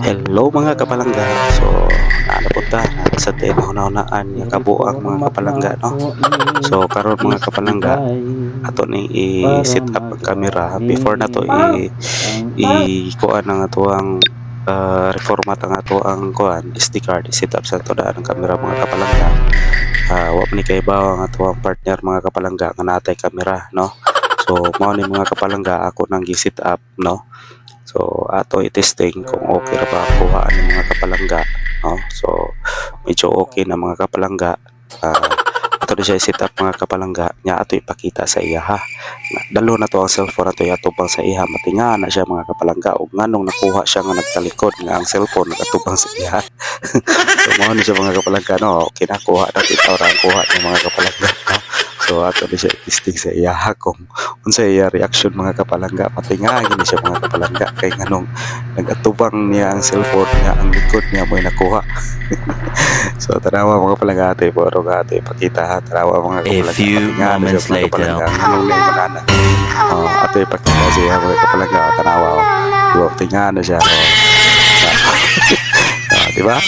Hello mga kapalangga. So, naano po ta sa tinahuna-hunaan nga kabuang mga kapalangga no. So karon mga kapalangga ato ni i-set up ang camera before na to i kuan ang atuang reformat ang ato ang kuan SD card i-set up sa to daan ang camera mga kapalangga. Wa man ni kay bawo ang ato ang partner mga kapalangga nga natay camera no. So mao ni mga kapalangga ako nang gi-set up no. So ato i-testing kung okay ra ba ang kuhaan ng mga kapalangga no. So medyo okay na mga kapalangga. Ato na siya i-set up mga kapalangga nya ato ipakita sa iya ha. Dalo na to ang cellphone ato atubang sa iya matinga na siya mga kapalangga ug nganong nakuha siya nga nagtalikod nga ang cellphone nagatubang sa iya. So mao ni siya mga kapalangga no. Kinakuha na kita ra ang kuha ng mga kapalangga no. So ato na siya i-testing sa iya kung unsa iya reaction mga kapalangga matinga gini siya mga kapalangga kay nganong nagatubang niya ang cellphone niya ang likod niya mo'y nakuha. So tanawa mga kapalangga ato puro ka ato ipakita ha tanawa mga A kapalangga few matinga na siya moments mga kapalangga later. nganong na banana. Ato ipakita siya mga kapalangga tanawa diba matinga na siya no. Di ba?